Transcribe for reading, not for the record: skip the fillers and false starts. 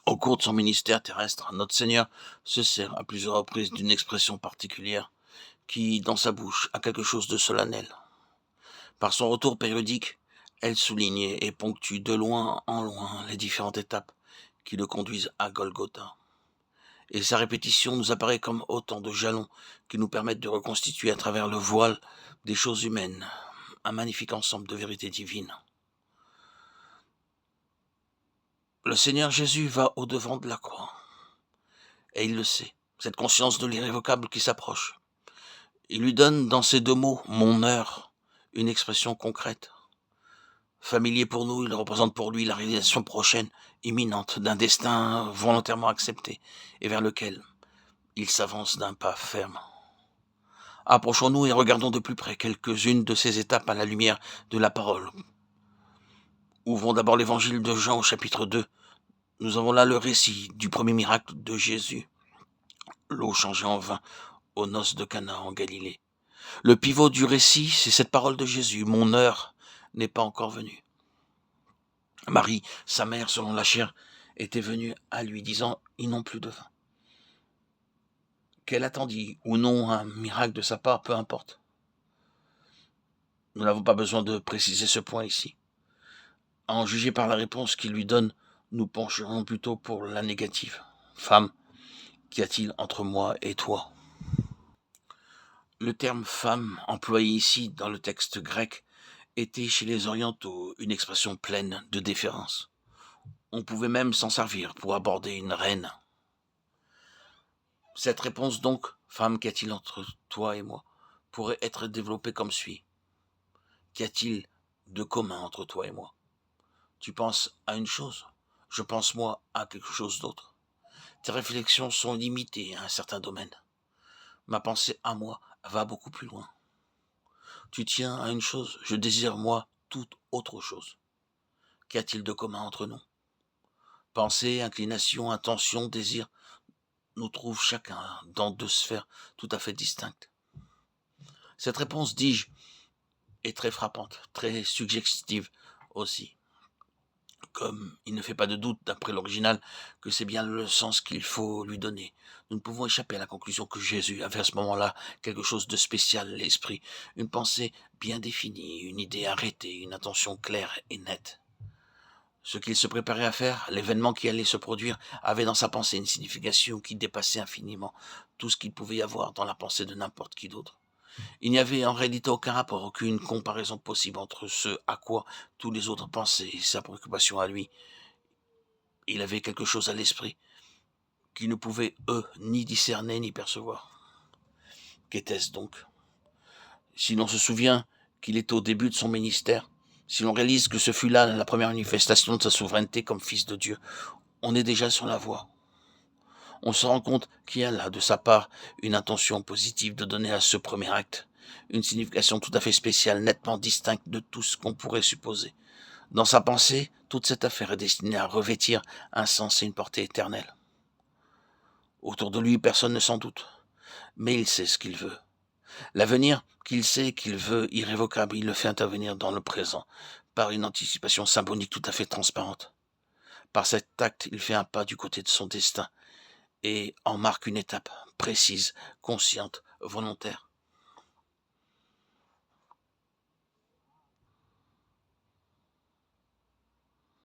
Au cours de son ministère terrestre, notre Seigneur se sert à plusieurs reprises d'une expression particulière qui, dans sa bouche, a quelque chose de solennel. Par son retour périodique, elle souligne et ponctue de loin en loin les différentes étapes qui le conduisent à Golgotha. Et sa répétition nous apparaît comme autant de jalons qui nous permettent de reconstituer à travers le voile des choses humaines un magnifique ensemble de vérités divines. Le Seigneur Jésus va au-devant de la croix, et il le sait, cette conscience de l'irrévocable qui s'approche. Il lui donne dans ces 2 mots, mon heure, une expression concrète. Familier pour nous, il représente pour lui la réalisation prochaine, imminente, d'un destin volontairement accepté, et vers lequel il s'avance d'un pas ferme. Approchons-nous et regardons de plus près quelques-unes de ces étapes à la lumière de la parole. Ouvrons d'abord l'évangile de Jean au chapitre 2. Nous avons là le récit du premier miracle de Jésus, l'eau changée en vin aux noces de Cana en Galilée. Le pivot du récit, c'est cette parole de Jésus, mon heure n'est pas encore venue. Marie, sa mère, selon la chair, était venue à lui disant, ils n'ont plus de vin. Qu'elle attendit ou non un miracle de sa part, peu importe. Nous n'avons pas besoin de préciser ce point ici. À en juger par la réponse qu'il lui donne, nous pencherons plutôt pour la négative. Femme, qu'y a-t-il entre moi et toi ? Le terme femme, employé ici dans le texte grec, était chez les orientaux une expression pleine de déférence. On pouvait même s'en servir pour aborder une reine. Cette réponse donc, femme, qu'y a-t-il entre toi et moi, pourrait être développée comme suit. Qu'y a-t-il de commun entre toi et moi ? Tu penses à une chose, je pense moi à quelque chose d'autre. Tes réflexions sont limitées à un certain domaine. Ma pensée à moi va beaucoup plus loin. Tu tiens à une chose, je désire moi toute autre chose. Qu'y a-t-il de commun entre nous ? Pensée, inclination, intention, désir, nous trouvent chacun dans 2 sphères tout à fait distinctes. Cette réponse, dis-je, est très frappante, très suggestive aussi. Comme il ne fait pas de doute, d'après l'original, que c'est bien le sens qu'il faut lui donner. Nous ne pouvons échapper à la conclusion que Jésus avait à ce moment-là quelque chose de spécial à l'esprit, une pensée bien définie, une idée arrêtée, une intention claire et nette. Ce qu'il se préparait à faire, l'événement qui allait se produire, avait dans sa pensée une signification qui dépassait infiniment tout ce qu'il pouvait y avoir dans la pensée de n'importe qui d'autre. Il n'y avait en réalité aucun rapport, aucune comparaison possible entre ce à quoi tous les autres pensaient et sa préoccupation à lui. Il avait quelque chose à l'esprit qu'ils ne pouvaient, eux, ni discerner ni percevoir. Qu'était-ce donc ? Si l'on se souvient qu'il est au début de son ministère, si l'on réalise que ce fut là la première manifestation de sa souveraineté comme fils de Dieu, on est déjà sur la voie. On se rend compte qu'il y a là, de sa part, une intention positive de donner à ce premier acte une signification tout à fait spéciale, nettement distincte de tout ce qu'on pourrait supposer. Dans sa pensée, toute cette affaire est destinée à revêtir un sens et une portée éternelle. Autour de lui, personne ne s'en doute, mais il sait ce qu'il veut. L'avenir qu'il sait qu'il veut irrévocable, il le fait intervenir dans le présent, par une anticipation symbolique tout à fait transparente. Par cet acte, il fait un pas du côté de son destin, et en marque une étape précise, consciente, volontaire.